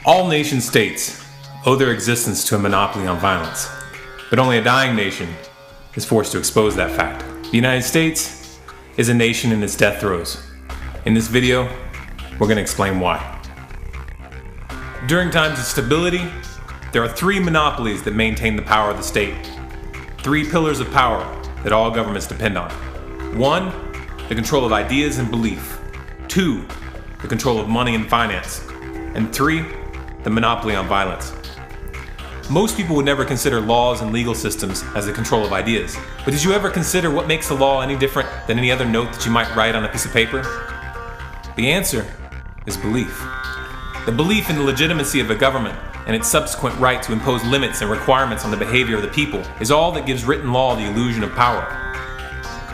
All nation-states owe their existence to a monopoly on violence, but only a dying nation is forced to expose that fact. The United States is a nation in its death throes. In this video, we're going to explain why. During times of stability, there are three monopolies that maintain the power of the state. Three pillars of power that all governments depend on. 1, the control of ideas and belief. 2, the control of money and finance. And 3, the monopoly on violence. Most people would never consider laws and legal systems as the control of ideas. But did you ever consider what makes a law any different than any other note that you might write on a piece of paper? The answer is belief. The belief in the legitimacy of a government and its subsequent right to impose limits and requirements on the behavior of the people is all that gives written law the illusion of power.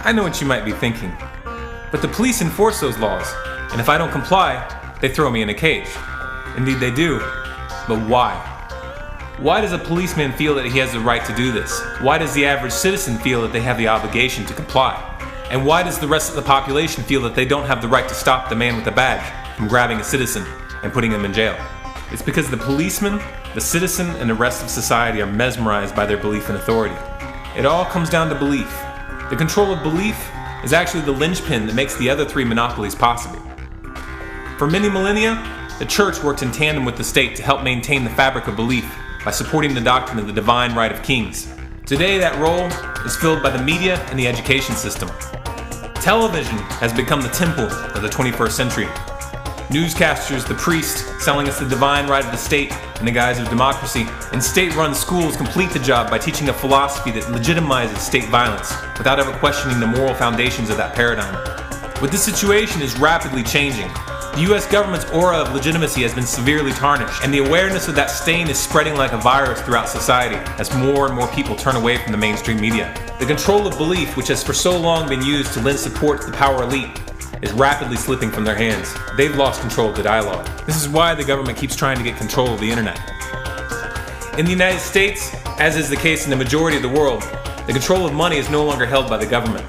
I know what you might be thinking, but the police enforce those laws, and if I don't comply, they throw me in a cage. Indeed they do, but why? Why does a policeman feel that he has the right to do this? Why does the average citizen feel that they have the obligation to comply? And why does the rest of the population feel that they don't have the right to stop the man with the badge from grabbing a citizen and putting him in jail? It's because the policeman, the citizen, and the rest of society are mesmerized by their belief in authority. It all comes down to belief. The control of belief is actually the linchpin that makes the other three monopolies possible. For many millennia, the church worked in tandem with the state to help maintain the fabric of belief by supporting the doctrine of the divine right of kings. Today, that role is filled by the media and the education system. Television has become the temple of the 21st century. Newscasters, the priest, selling us the divine right of the state in the guise of democracy, and state-run schools complete the job by teaching a philosophy that legitimizes state violence without ever questioning the moral foundations of that paradigm. But this situation is rapidly changing. The US government's aura of legitimacy has been severely tarnished, and the awareness of that stain is spreading like a virus throughout society as more and more people turn away from the mainstream media. The control of belief, which has for so long been used to lend support to the power elite, is rapidly slipping from their hands. They've lost control of the dialogue. This is why the government keeps trying to get control of the internet. In the United States, as is the case in the majority of the world, the control of money is no longer held by the government.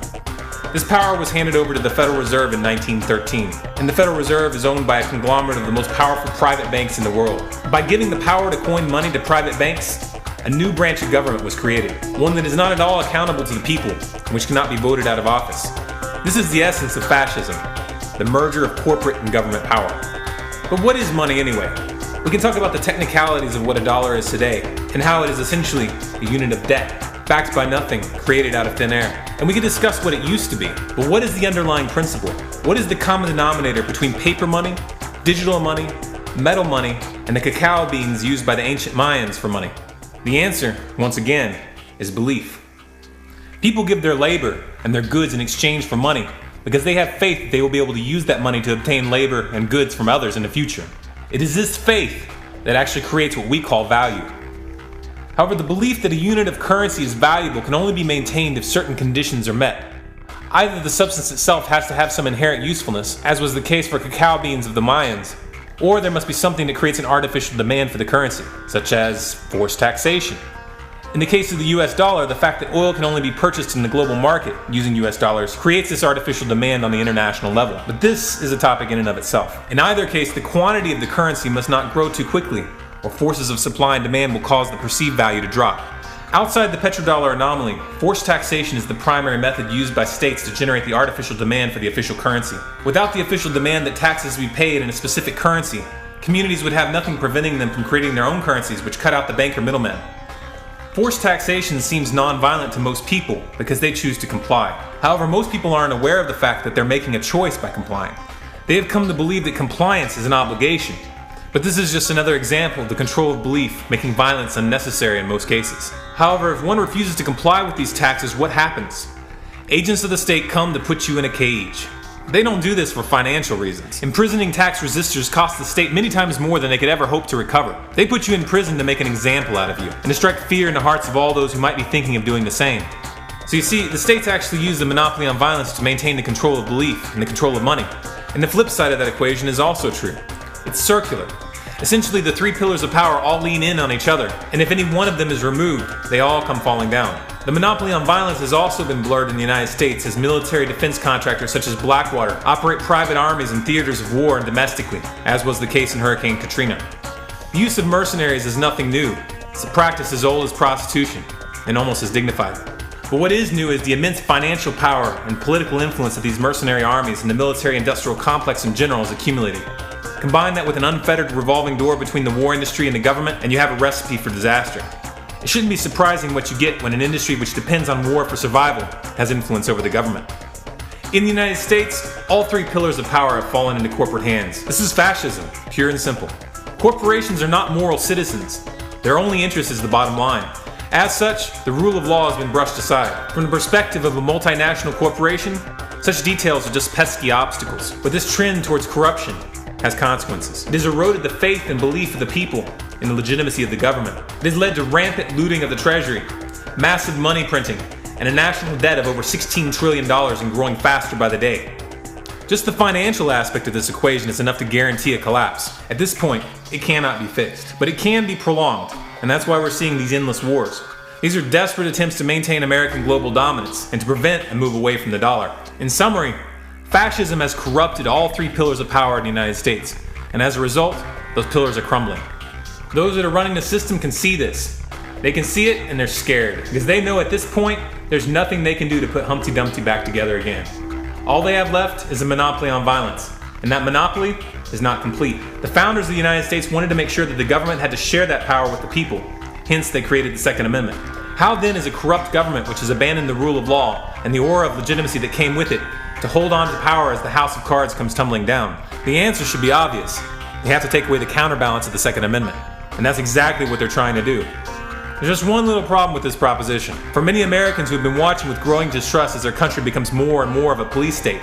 This power was handed over to the Federal Reserve in 1913, and the Federal Reserve is owned by a conglomerate of the most powerful private banks in the world. By giving the power to coin money to private banks, a new branch of government was created, one that is not at all accountable to the people, and which cannot be voted out of office. This is the essence of fascism, the merger of corporate and government power. But what is money anyway? We can talk about the technicalities of what a dollar is today, and how it is essentially a unit of debt, backed by nothing, created out of thin air. And we can discuss what it used to be. But what is the underlying principle? What is the common denominator between paper money, digital money, metal money, and the cacao beans used by the ancient Mayans for money? The answer, once again, is belief. People give their labor and their goods in exchange for money because they have faith that they will be able to use that money to obtain labor and goods from others in the future. It is this faith that actually creates what we call value. However, the belief that a unit of currency is valuable can only be maintained if certain conditions are met. Either the substance itself has to have some inherent usefulness, as was the case for cacao beans of the Mayans, or there must be something that creates an artificial demand for the currency, such as forced taxation. In the case of the US dollar, the fact that oil can only be purchased in the global market using US dollars creates this artificial demand on the international level. But this is a topic in and of itself. In either case, the quantity of the currency must not grow too quickly, or forces of supply and demand will cause the perceived value to drop. Outside the petrodollar anomaly, forced taxation is the primary method used by states to generate the artificial demand for the official currency. Without the official demand that taxes be paid in a specific currency, communities would have nothing preventing them from creating their own currencies, which cut out the banker middlemen. Forced taxation seems non-violent to most people because they choose to comply. However, most people aren't aware of the fact that they're making a choice by complying. They have come to believe that compliance is an obligation. But this is just another example of the control of belief making violence unnecessary in most cases. However, if one refuses to comply with these taxes, what happens? Agents of the state come to put you in a cage. They don't do this for financial reasons. Imprisoning tax resistors costs the state many times more than they could ever hope to recover. They put you in prison to make an example out of you, and to strike fear in the hearts of all those who might be thinking of doing the same. So you see, the states actually use the monopoly on violence to maintain the control of belief and the control of money. And the flip side of that equation is also true. It's circular. Essentially, the three pillars of power all lean in on each other, and if any one of them is removed, they all come falling down. The monopoly on violence has also been blurred in the United States as military defense contractors such as Blackwater operate private armies in theaters of war and domestically, as was the case in Hurricane Katrina. The use of mercenaries is nothing new. It's a practice as old as prostitution, and almost as dignified. But what is new is the immense financial power and political influence that these mercenary armies and the military-industrial complex in general has accumulated. Combine that with an unfettered revolving door between the war industry and the government, and you have a recipe for disaster. It shouldn't be surprising what you get when an industry which depends on war for survival has influence over the government. In the United States, all three pillars of power have fallen into corporate hands. This is fascism, pure and simple. Corporations are not moral citizens. Their only interest is the bottom line. As such, the rule of law has been brushed aside. From the perspective of a multinational corporation, such details are just pesky obstacles. But this trend towards corruption has consequences. It has eroded the faith and belief of the people in the legitimacy of the government. It has led to rampant looting of the treasury, massive money printing, and a national debt of over $16 trillion and growing faster by the day. Just the financial aspect of this equation is enough to guarantee a collapse. At this point, it cannot be fixed, but it can be prolonged, and that's why we're seeing these endless wars. These are desperate attempts to maintain American global dominance and to prevent a move away from the dollar. In summary, fascism has corrupted all three pillars of power in the United States, and as a result, those pillars are crumbling. Those that are running the system can see this. They can see it and they're scared, because they know at this point, there's nothing they can do to put Humpty Dumpty back together again. All they have left is a monopoly on violence, and that monopoly is not complete. The founders of the United States wanted to make sure that the government had to share that power with the people, hence they created the Second Amendment. How then is a corrupt government which has abandoned the rule of law and the aura of legitimacy that came with it to hold on to power as the house of cards comes tumbling down? The answer should be obvious. They have to take away the counterbalance of the Second Amendment, and that's exactly what they're trying to do. There's just one little problem with this proposition. For many Americans who have been watching with growing distrust as their country becomes more and more of a police state,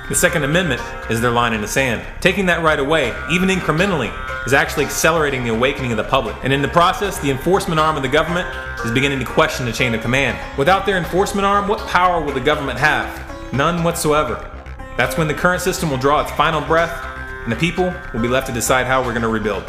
the Second Amendment is their line in the sand. Taking that right away, even incrementally, is actually accelerating the awakening of the public. And in the process, the enforcement arm of the government is beginning to question the chain of command. Without their enforcement arm, what power will the government have? None whatsoever. That's when the current system will draw its final breath, and the people will be left to decide how we're going to rebuild.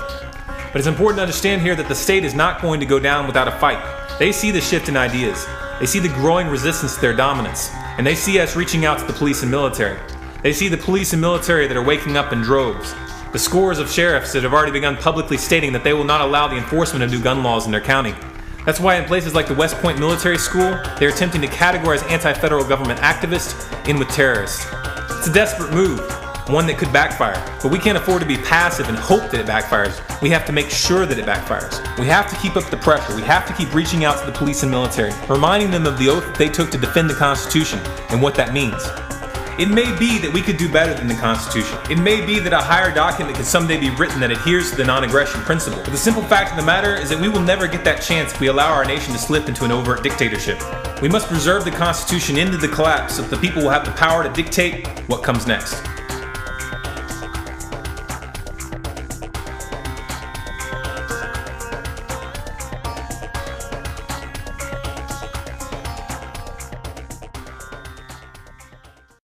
But it's important to understand here that the state is not going to go down without a fight. They see the shift in ideas. They see the growing resistance to their dominance. And they see us reaching out to the police and military. They see the police and military that are waking up in droves. The scores of sheriffs that have already begun publicly stating that they will not allow the enforcement of new gun laws in their county. That's why in places like the West Point Military School, they're attempting to categorize anti-federal government activists in with terrorists. It's a desperate move. One that could backfire, but we can't afford to be passive and hope that it backfires. We have to make sure that it backfires. We have to keep up the pressure. We have to keep reaching out to the police and military, reminding them of the oath that they took to defend the Constitution and what that means. It may be that we could do better than the Constitution. It may be that a higher document could someday be written that adheres to the non-aggression principle. But the simple fact of the matter is that we will never get that chance if we allow our nation to slip into an overt dictatorship. We must preserve the Constitution into the collapse so that the people will have the power to dictate what comes next.